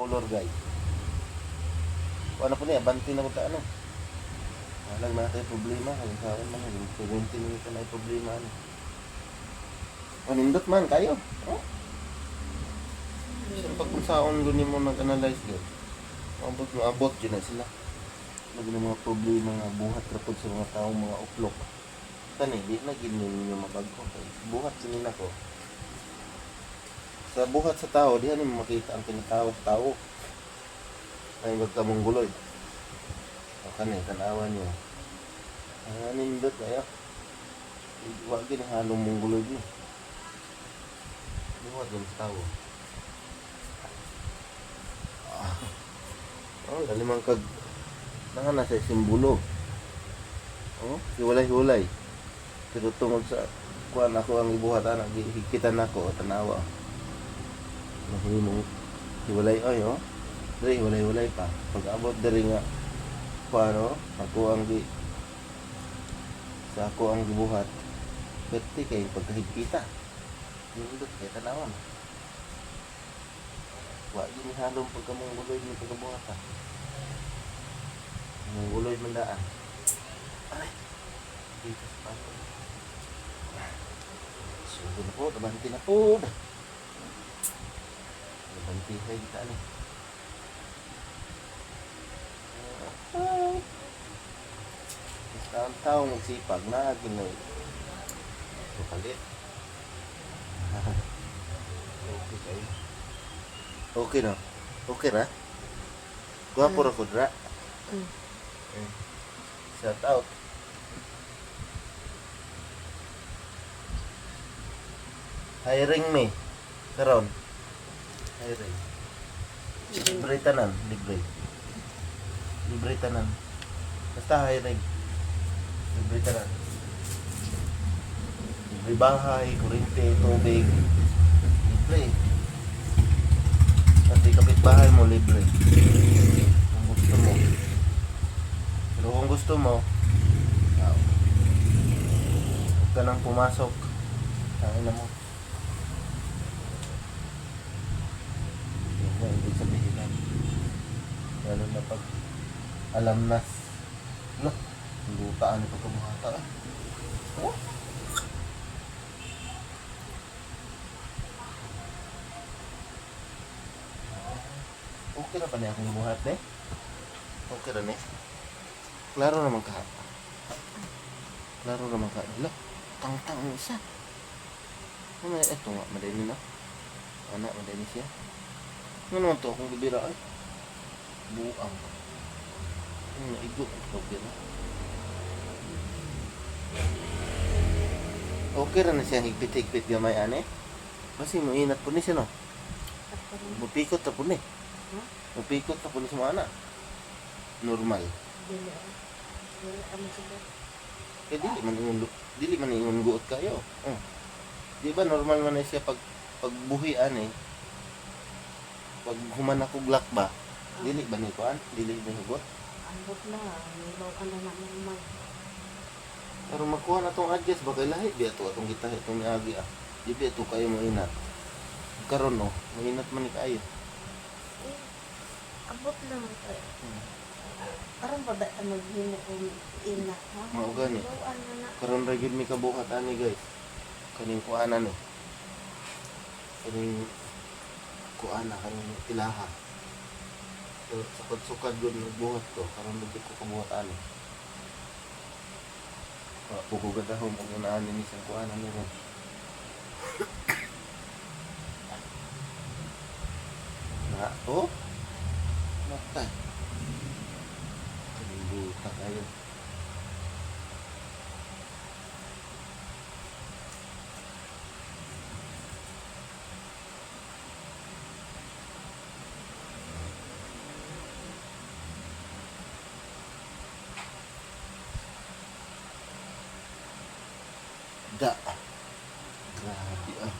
color guide. Ano po niya, banti na ko ta ano. Alag na tayo problema, kaya sa akin man, 20 minutes na problema ano. Manindot man kayo. Oh? Siyempre pag kung saan gunin mo nag-analyze yun, abot yun na sila. Lagi ng mga problema nga buhat rapod sa mga taong mga uplok. Tani, di na ginin ninyo mabagko. Buhat sinila ko. Sa buhat sa tao, di ano makita ang tinatawag tao. Ay magkamungguloy. O kani, tanawan nyo. Nindot kayo. Huwag din halong mungguloy nyo. Buhat din sa tao. Oh, dalimang kag nasa simbolo. Oh, hiwalay-hiwalay. Pero tungod sa kuan ako ang ibuhat anak hikitan nako tanawa. Mahimong hiwalay ay oh. Diri hiwalay-hiwalay pa. Pag abot diri nga kuano ako ang sa ako ang gibuhat. Perti kay pagkahigkita. Nindot kay tanawan. Wa gini halong pagkamungguloy ni pagkabuhatan. Mungguloy man daan. Ay. Dito sa pato. Sugo na po, nabanti na po. Nabanti kayo kita ni. Taon-taon magsipag na ginoy. Kapalit. Okay kayo. Okay na? Okay na? Guwapo ra ko dra. Shout out. Hiring me. Karon. Hiring. Libre tanan, libre. Libre tanan. Basta hiring. Libre tanan. Libre bahay, kuryente, tubig. Libre. Pati kapitbahay mo libre. Kung gusto mo. Pero kung gusto mo, huwag ka nang pumasok. Tangin na mo. Yan na, ibig sabihin lang. Lalo na pag alam na. No, lutaan ni pagkabuhata. Oh? Okay na pa niya akong buhat eh. Okay na eh. Klaro naman ka. Klaro naman ka. Hala, tang-tang ang isa. Ano ito nga, madali na. Anak, madali siya. Ano naman to akong bibira ay? Buang. Ano na, igo. Okay na. Okay na siya, higpit-higpit gamay ane. Kasi mo inat po ni siya no. Mupikot na po ni. Mupikot na po ni sa mga anak. Normal. Eh dili man ingon guot kayo. Di ba normal man siya pagbuhian eh. Pag human ako glak ba? Dili ba ni kuan? Dili ba hugot? Ambot na, nilaw ka na naman. Pero makuha na tong adjust ba kay lahi di ato atong kita itong niagi ah. Di ba ito kayo mo inat. Karon no, mainat man ni kayo. Abot lang kayo. Karon ba da maghimo og ina ha? Mao gani. Karon ra gyud mi kabuhat ani guys. Kaning kuanan eh. Kaning kuana kaning ilaha. So sukad-sukad gyud buhat ko karon dito ko kabuhat ani. Pugugad ako kung unaan ni sa kuanan ni ron. Na oh. Matay. Buta kayo. Da. Grabe ah.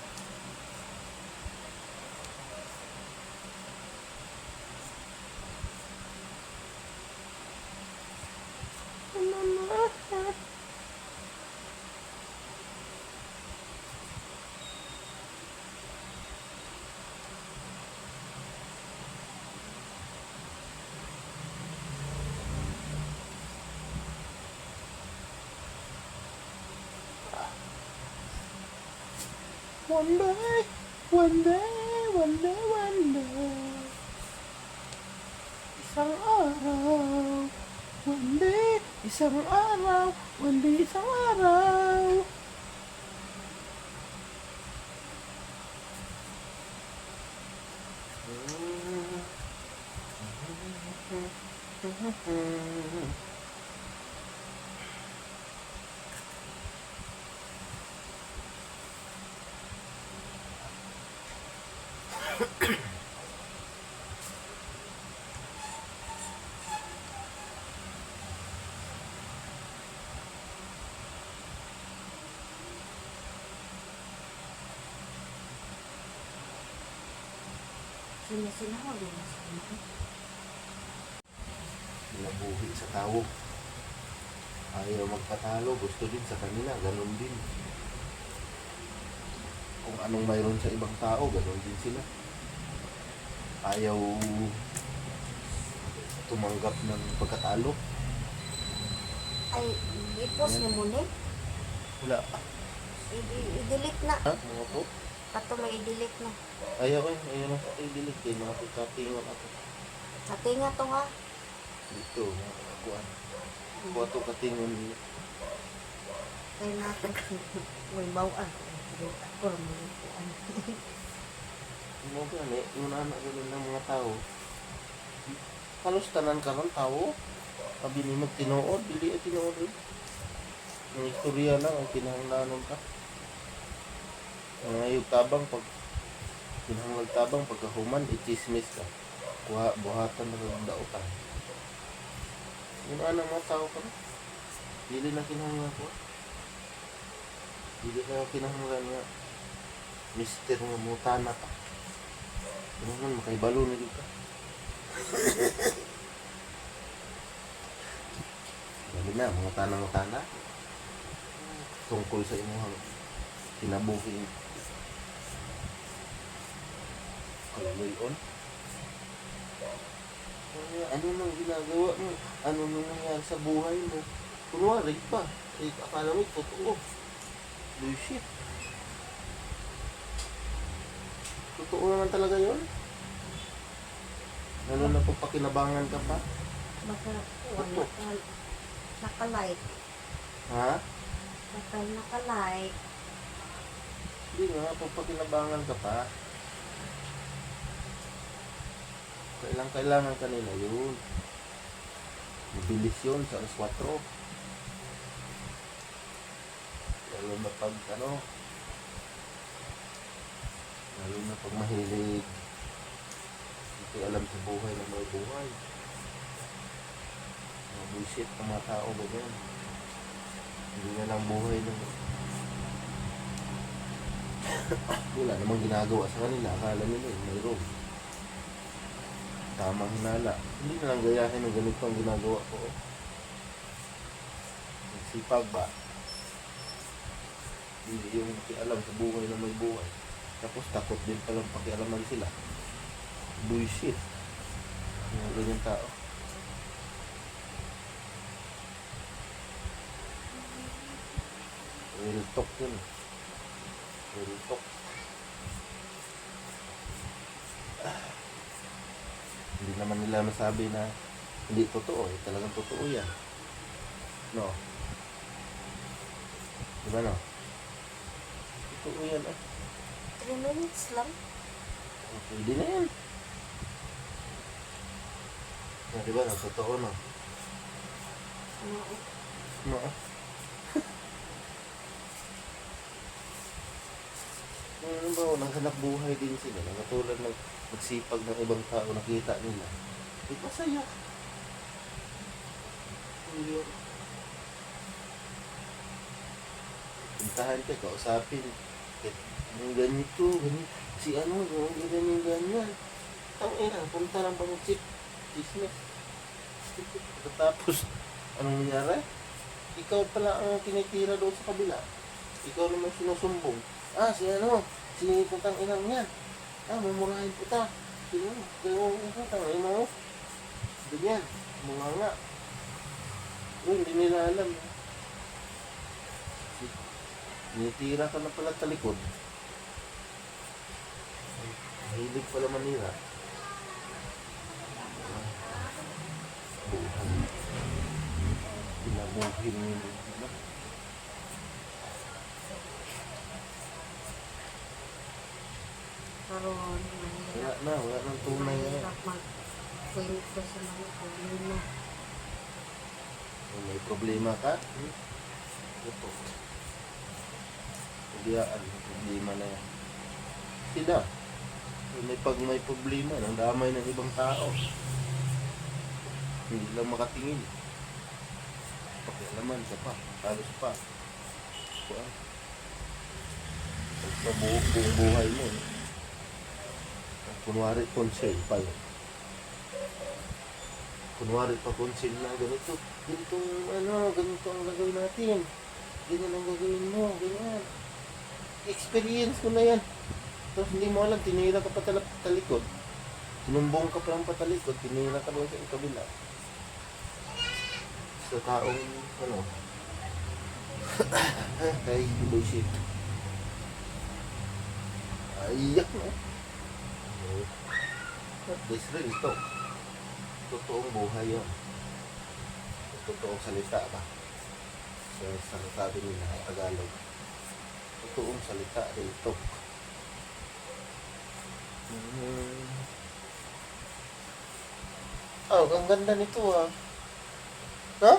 One day, one day, one day, one day. Isang araw, one day, isang araw, one day, isang araw. Sinasinahod din sa kanila. Nabuhi sa tao. Ayaw magpatalo, gusto din sa kanila, ganun din. Kung anong mayroon sa ibang tao, ganun din sila. Ayaw tumanggap ng pagkatalo. Ay, i-post niyo muna. Wala. I-delete na. Ha? Mga po? Kato may i-delete na. Ayaw na sa i-delete kayo, mga pagkatingon ako. Natinga to ha. Dito, mga kakuan. Kuha to katingon niyo. Kaya natin. May bawaan. Ako rin mga kuan. Ano ba, yung anak ganun ng mga tao. Halos tanan ka ng tao. Sabi ni magtinood, dili ay tinood rin. Yung istorya lang ang kinahanglanon ka. Ngayog tabang pag kinahanglag tabang pagkahuman, i-chismis ka. Buhatan na ng dautan. Yung anang mga tao ka na. Dili na kinahanglan ko. Dili na kinahanglan nga. Mister nga mutana ka. Ano man, makaibalo na dito. Sabi na, mga tanang-tana. Tungkol sa imuhang kinabuhi. Kalayon. Ano nang ginagawa mo? Ano nang nangyari sa buhay mo? Kunwari pa. Eh, akala mo, totoo. Bullshit. Totoo naman talaga yun. Lalo na pag pakinabangan ka pa. Baka wala naka-like. Ha? Baka naka-like. Hindi nga, pag pakinabangan ka pa. Kailangan kanila yun. Mabilis yun sa alas 4. Lalo na pag lalo na pag mahilig. Hindi alam sa buhay na may buhay. Mga bullshit ng mga tao ba yan? Hindi na lang buhay ng wala namang ginagawa sa kanila. Akala nila mayroon. Tamang hinala. Hindi na lang gayahin ng ganito ang ginagawa ko. Nagsipag ba? Hindi yung pakialam sa buhay na may buhay. Tapos takot din palang pakialaman sila. Bullshit. Mga ganyan tao. Real talk yun. Real talk. Hindi naman nila masabi na hindi totoo. Talagang totoo yan. No? Diba no? Totoo yan 3 minutes lang. Pwede na yan. Diba no? Totoo no? Oo. No? Ano ba, naghanap buhay din sila. Katulad ng magsipag ng ibang tao, nakita nila. Di masaya. Yun. Puntahan ka, kausapin. Ang ganito, ganito. Si ano, ganyan. Punta lang pa mag-chip. Business. Tapos, anong nangyari? Ikaw pala ang tinitira doon sa kabila. Ikaw naman sinusumbong. Si putang inang yan. Mamurahin puta. Sino? Kayo ang putang ina mo. Ganyan. Mga nga. Hindi nila alam. Tinitira ka na pala sa likod. Mahilig pala manira. Buhay. Pinabuhin mo yung ano. Karoon, Wala nang tunay na. mahirap mag-kwento sa mga problema. Kung may problema ka, ito. Pagiyaan, may problema na yan. Sila. Pag may problema, nang damay ng ibang tao. Hindi lang makatingin. Pakialaman ka pa, halos pa. Kuan. Sa buong buhay mo. Kunwari, concern pa yun. Kunwari pa concern na ganito. Ganito ang gagawin natin. Ganyan ang gagawin mo, ganyan. Experience ko na yan. Tapos hindi mo alam, tinira ka pa talikod. Sinumbong ka pa lang patalikod, tinira ka doon sa kabila. Sa taong, kay bullshit. Iyak na. This real talk. Totoong buhay yun. Totoong salita ba? Sa sabi nila sa Tagalog. Totoong salita, real talk. Oh, ang ganda nito ah. Ha?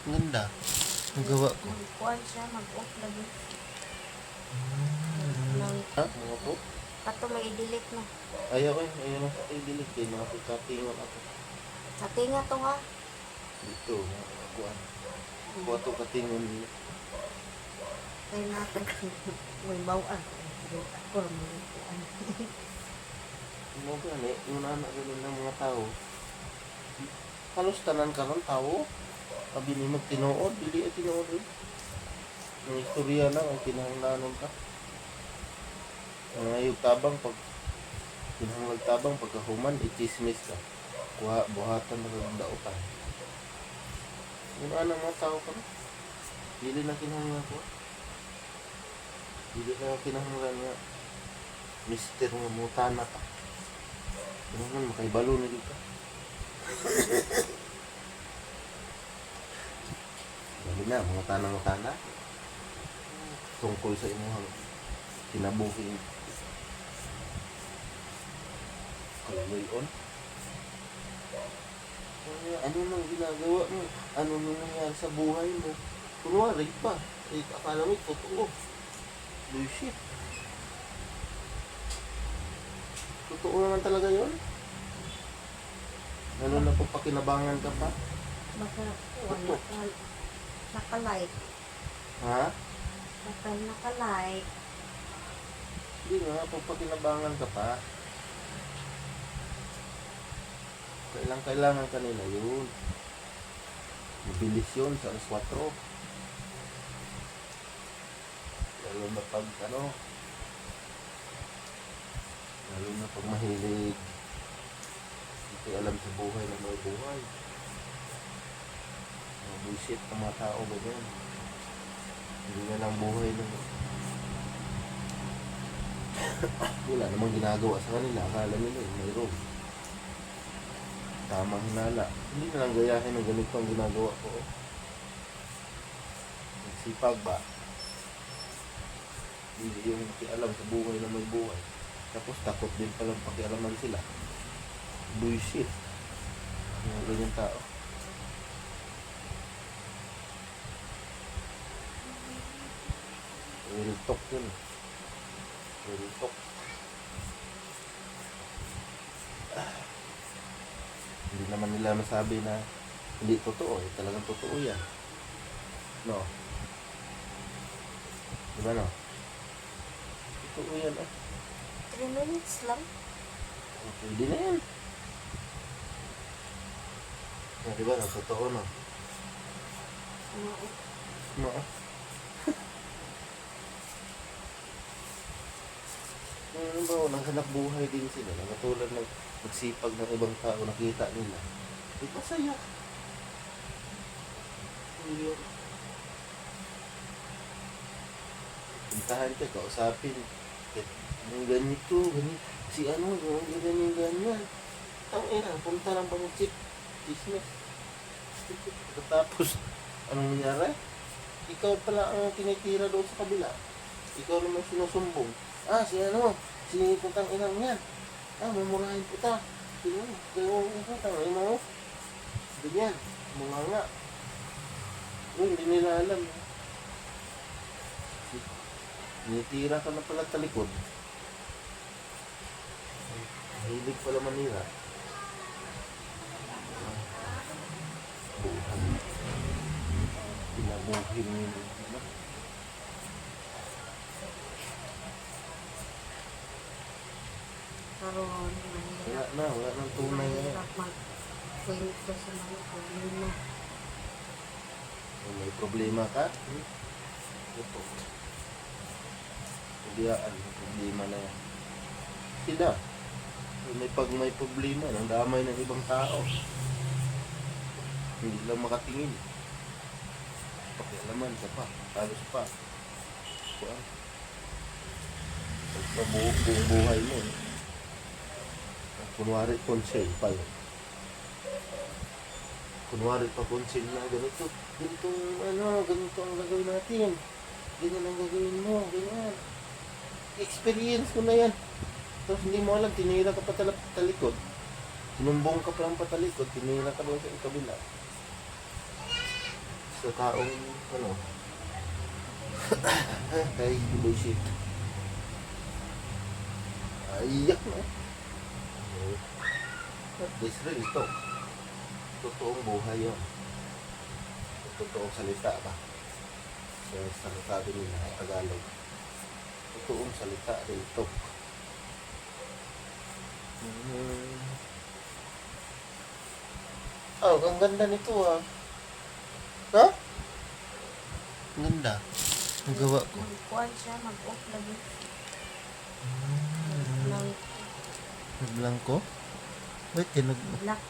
Ang ganda. Ang gawa ko. Mag-kuhan siya, mag-off lagi. Ha? Mga po? Kato may i-delete na. Ayaw na sa i-delete kayo. Nakapagkatingon ako. Sa tinga to ha. Dito, mga kuwan. Kuwa to katingon niyo. Kaya natin may bawaan. Ako naman kuhan. Ano gani? Yung anak ganun ng mga tao. Halos tanan ka ng tao. Sabi ni magtinood. Dili at tinood eh. Yung istorya lang ang kinahanglanon ka. Ngayog tabang pag kinahanglag tabang pagkahuman itismis ka. Buhatan na ng dautan. Yung anak mga tao ka na. Dili na kinahanglan ko. Dili na kinahanglan nga. Mister nga mutana ka. Kinahanglan makaibalo na dito. Dali na, mga tanang-tana. Tungkol sa imuhang kinabuhi. Kalayon. Ano nang ginagawa mo? Ano nang nangyari sa buhay mo? Kunwari pa. Akala mo totoo. Bullshit. Totoo naman talaga yun. Ano na po pakinabangan ka pa? Baka wala ka. Naka-like. Ha? Baka naka-like. Hindi nga, pakinabangan ka pa. Kailangan kanila yun. Mabilis yun sa alas 4. Lalo na pag lalo na pag mahilig. Hindi alam sa buhay na may buhay. Mga bullshit ng mga tao ba yan? Hindi na lang buhay lang. Wala namang ginagawa sa kanila. Akala nila mayroon. Tamang hinala. Hindi na lang gayahin ng ganito ang ginagawa ko. Nagsipag ba? Hindi yung alam sa buhay na may buhay. Tapos takot din palang pakialaman sila. Bullshit. Mga ganyan tao. Real talk yun. Real talk. Hindi naman nila masabi na hindi totoo. Talagang totoo yan. No? Diba no? Totoo yan 3 minutes lang. Pwede na yan. Diba no? Totoo no? Oo. No? Ano ba, naghanap buhay din sila. Katulad ng magsipag ng ibang tao, nakita nila. Di masaya. Hindi yun. Puntahan ka, kausapin. Yung ganito, ganito. Si ano, yung ganyan. Ang ina, punta lang pang chip. Chismis. Tapos, anong nangyari? Ikaw pala ang tinitira doon sa kabila. Ikaw naman sinusumbong. Ah, si ano, si putang inang yan. Ah, mamurahin kita. Sino? Kayo ang putang ina mo. Ganyan, mga nga. Hindi nila alam. Tinitira ka na pala sa likod. Mahilig pala manira. Buhan. Pinabuhin nila. Ano? Karoon, Wala nang tunay na. mahirap magkwento sa mga problema. Kung may problema ka, ito. Pagiyaan, may problema na yan. Sila. Pag may problema, nang damay ng ibang tao. Hindi lang makatingin. Pakialaman ka pa, talos pa. Kuan. Pagpabuhok buong buhay mo. Kunwari, consent pa yun. Kunwari pa consent na ganito. Ganito ang gagawin natin. Ganyan ang gagawin mo, ganyan. Experience ko na yan. Tapos hindi mo alam, tinira ka pa talikod. Sinumbong ka pa lang patalikod, tinira ka lang sa kabila. Sa taong, ano, ay, bullshit. Aiyak na. This real to. Totoong buhay yun. Totoong salita ba? Sa sabi nila sa Tagalog. Totoong salita real to. Oh, ang ganda nito ah. Ha? Ang ganda. Ang gawa ko. Magkuhan siya, mag-off lagi. Lang, Naglangko? Wait, black.